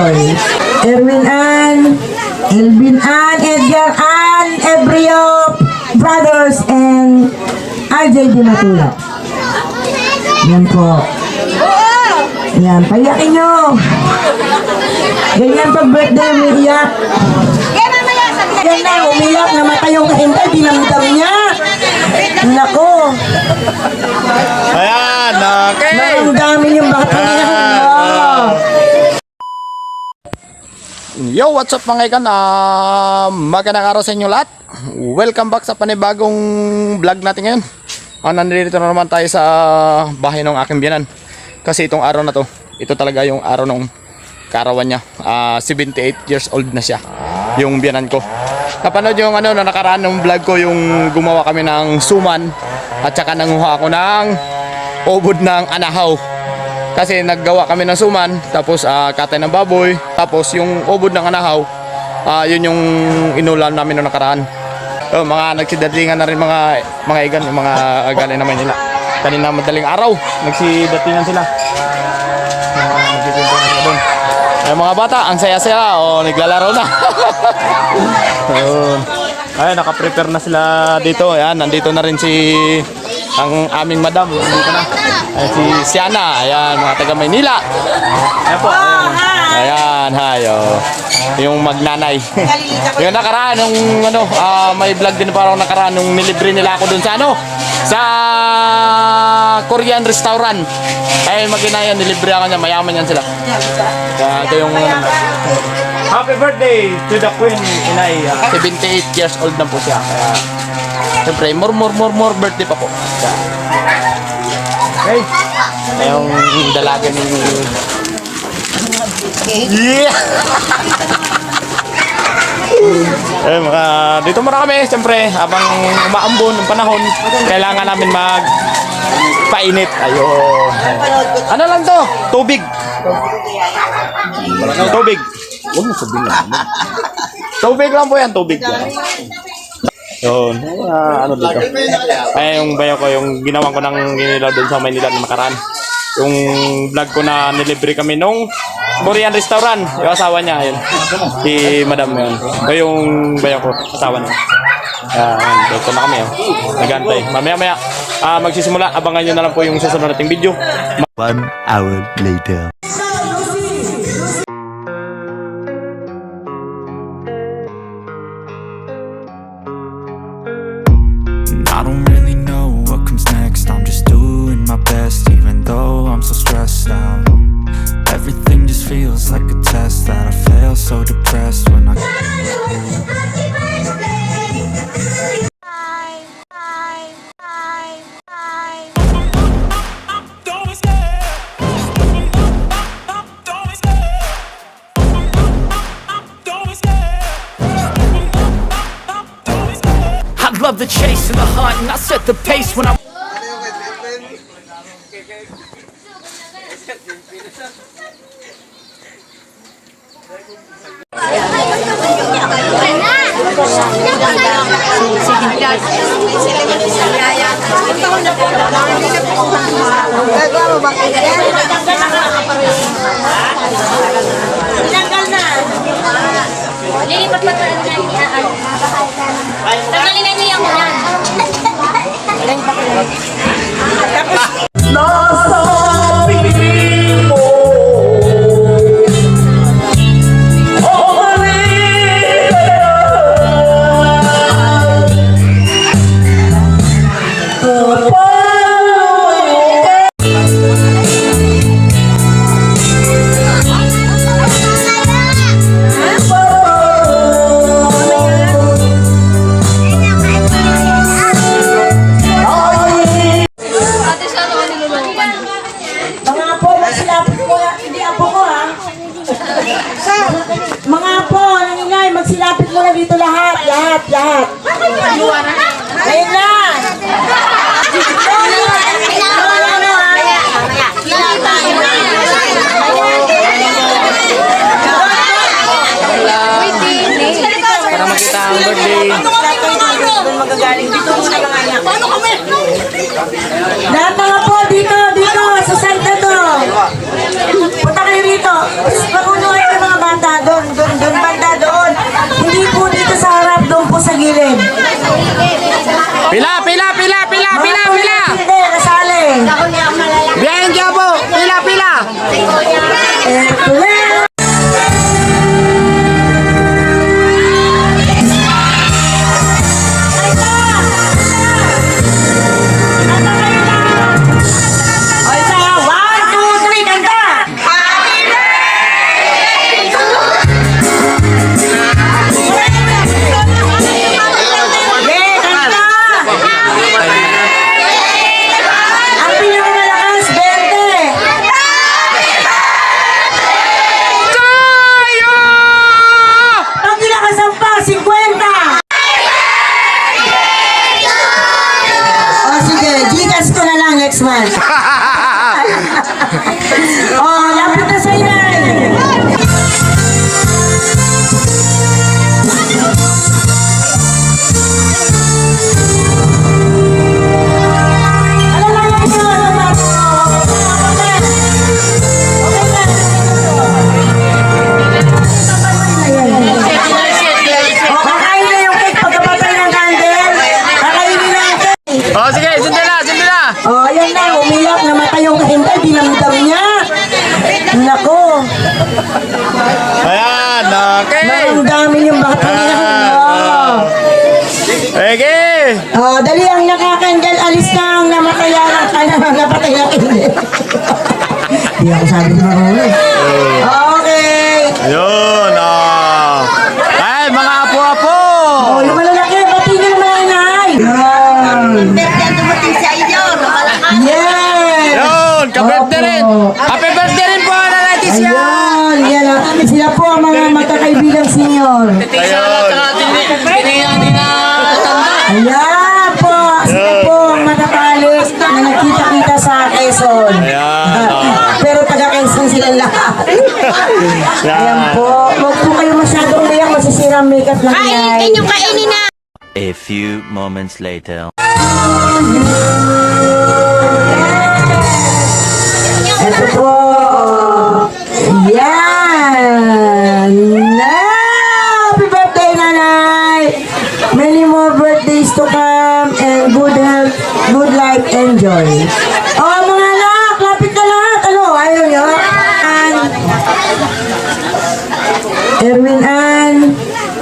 Boy. Erwin Ann, Elvin Ann, Edgar Ann, Ebrio Brothers, and RJ Di Matula. Yan po. Yan, payakin nyo. Ganyan pag birthday, umiiyak. Yan na, umiyak, namatay yung kahintay, dinamdam niya. Nako. Ayan, okay. Naramdamin yung bata niya. Yo, what's up mga ikan? Magandang araw sa inyo lahat. Welcome back sa panibagong vlog natin ngayon. Nandito na naman tayo sa bahay ng aking biyanan. Kasi itong araw na to, ito talaga yung araw ng kaarawan niya. 78 years old na siya, yung biyanan ko. Napanood yung na nakaraan ng vlog ko, yung gumawa kami ng suman at saka nanguha ako ng obod ng anahaw. Kasi naggawa kami ng suman, tapos katay ng baboy, tapos yung obod ng anahaw, yun yung inulan namin noong nakaraan. Mga nagsidatingan na rin mga igan, yung mga galing naman nila. Kanina madaling araw, nagsidatingan sila. Nagsidatingan sila doon. Ay, mga bata, ang saya-saya, naglalaro na. Ay, naka-prepare na sila dito. Ayan, nandito na rin ang aming madam, nandito na. Ayan, si Siana, ayan, mga taga Maynila. Ayan po, ayan, hayo. Yung magnanay. Yung nakaraan, yung may vlog din parang nakaraan, yung nilibre nila ako dun sa sa Korean restaurant. Ay, maginayan, nilibre ako niya, mayaman yan sila. Kaya ito yung happy birthday to the Queen, Inay. 78 years old na po siya. Kaya, siyempre, more birthday pa po. Okay. Yung dalaga ni... Yeah! Dito muna kami, siyempre, habang umaambon ng panahon, kailangan namin painit. Ayun. Ano lang to? Tubig. Tubig. Huwag mo sabihin lang. Tubig lang po yan, tubig. Yun. Dito. Ay, yung bayo ko, yung ginawan ko ng ginila doon sa Maynila na nakaraan. Yung vlog ko na nilibre kami nung Korean restaurant. Yung asawa niya, yun. Si Madam yun. O yung bayo ko, asawa niya. Dito na kami. Nagantay. Mamaya-maya, magsisimula. Abangan nyo na lang po yung susunod nating video. 1 hour later. I don't really know what comes next. I'm just doing my best, even though I'm so stressed out. Everything just feels like a test that I fail, so depressed when I love the chase and the hunt, and I set the pace when I Lilipat pa tayo na iaan. Tanggalin niyo yung yan. Nasa piling mo, magsilapit mo na dito lahat. Ayun na. Para makita ang birthday. Magagaling dito muna mga anak. Lahat mga po dito sa side na to. Punta kayo rito. Magunuhan yung mga Maramdamin yung bata niya. Sige! Dali ang nakakandal, alis na ang namatayan napatay na hindi. Hindi ako sabi na Okay. Ayun, Ay, mga apo-apo! Yung malalaki, bati nyo naman ang inay. Birthday dumating sa inyo. Malakas. Yes! Ayun, ka-birthday rin! Happy birthday rin po, Ana Leticia! Ayun, yan. Sila po ang mga magkakaibigang senior. Ayun! Ayan po, sila po ang matatalis na nagkita-kita sa Quezon. Ayan, Pero taga Quezon silang lahat. Ayan po, huwag po kayo masyadong umiyak, masisira ang makeup ng inay. Kainin nyo, kainin na. A few moments later. Ito po. Yan. Happy birthday, nanay. Many more birthdays to come and good health, good life, and joy. Mga anak, lapit na lahat. Ano, ayaw nyo? Erwin Ann,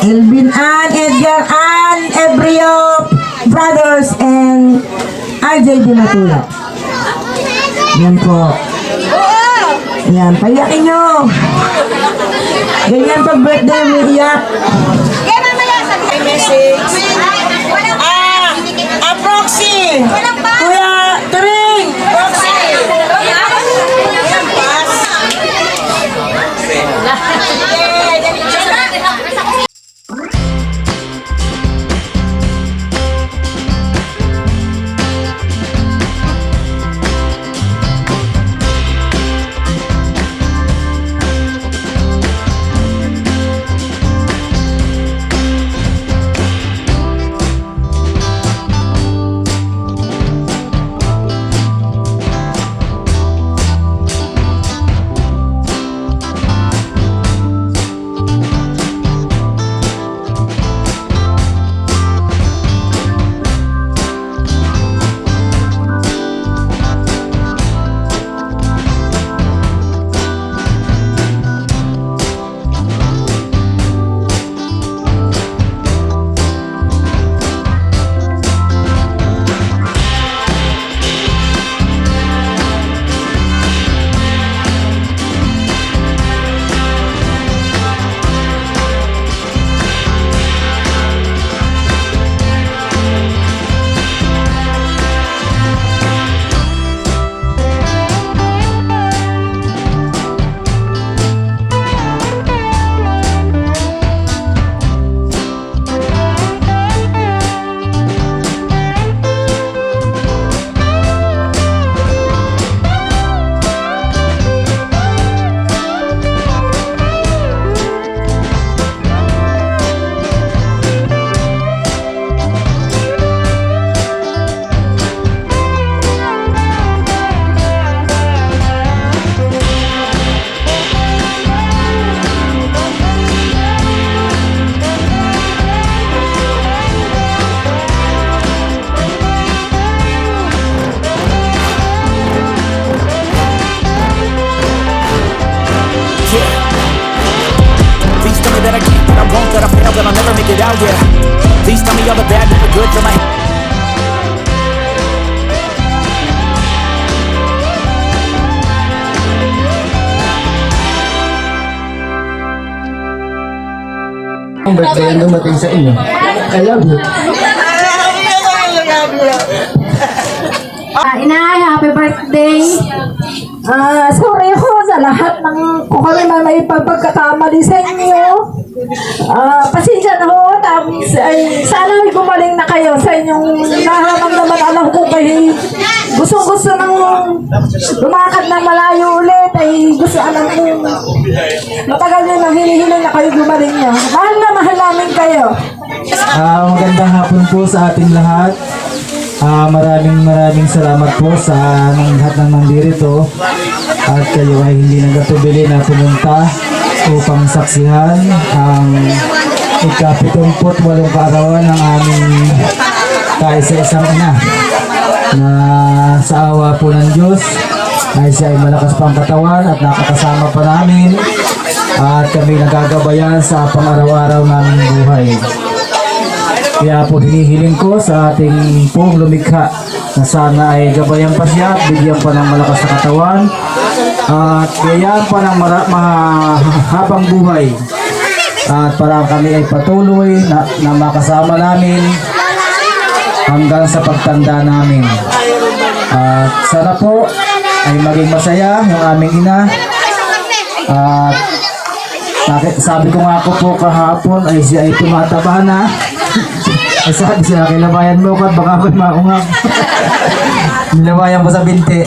Elvin Ann, Edgar Ann, Ebrio Brothers, and RJ Di Matula. Yan po. Yan, payakin nyo. Ganyan pag birthday, umiiyak. Kaya mamaya sabi. Message. Proxy. Kuya Turing. Proxy. that I'll never make it out, yeah. Please tell me all the bad and the good till my Ang birthday ang dumating sa inyo. I love you. Inay, happy birthday! Sorry ho sa lahat ng kung kami may pagkakamali sa inyo. Pasensya na ho, tapos sana ay gumaling na kayo sa inyong nararamdaman. Alam ko kayo gusto nang lumakad na malayo ulit, ay gusto alam ko matagal nyo nang hinihiling na kayo gumaling nyo. Mahal na mahal namin kayo. Magandang hapon po sa ating lahat. Maraming salamat po sa lahat ng nandirito at kayo ay hindi nagatubili na pumunta upang saksihan ang ika-78 kaarawan ng aming kaisa-isang ina na sa awa po ng Diyos ay siya ay malakas pang katawan at nakakasama pa namin at kami nagagabayan sa pang-araw-araw naming buhay. Kaya po hinihiling ko sa ating pong lumikha na sana ay gabayan pa siya at bigyan pa ng malakas na katawan at bigyan pa ng mahabang buhay at para kami ay patuloy na makasama namin hanggang sa pagtanda namin. At sana po ay maging masaya yung aming ina. At sabi ko nga po kahapon ay siya ay tumataba na. Sabi siya, kilabayan mo ka, baka ako'y maungap. Nilabayan mo sa binti.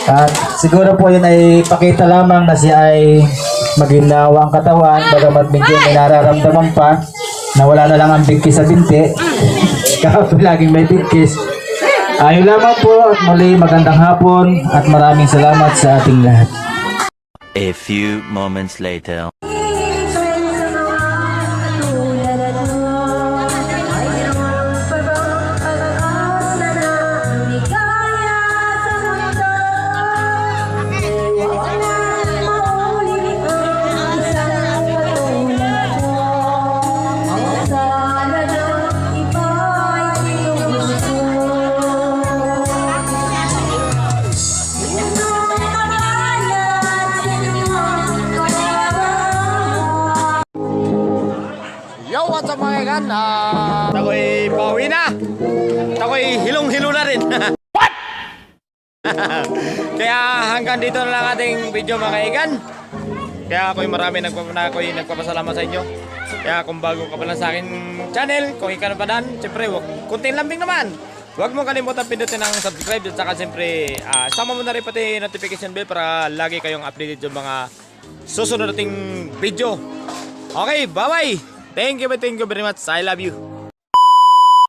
At siguro po yun ay pakita lamang na siya ay maginawa ang katawan, bagamat medyo may nararamdaman pa na wala na lang ang bigkis sa binti. Kahapon laging may bigkis. Ayun lamang po at muli magandang hapon at maraming salamat sa ating lahat. A few moments later. Yo, what's up mga kaigan? Ako'y pauwi na. Ako'y hilong-hilo na rin. What? Kaya hanggang dito na lang ating video mga kaigan. Kaya ako'y nagpapasalamat sa inyo. Kaya kung bago ka pa lang sa akin channel, kung ikaw na pa dan, siyempre, kunting lambing naman. Huwag mo kalimutan pindutin ang subscribe at saka siyempre, sama mo na rin pati notification bell para lagi kayong updated yung mga susunod nating video. Okay, bye-bye! Thank you very much. I love you.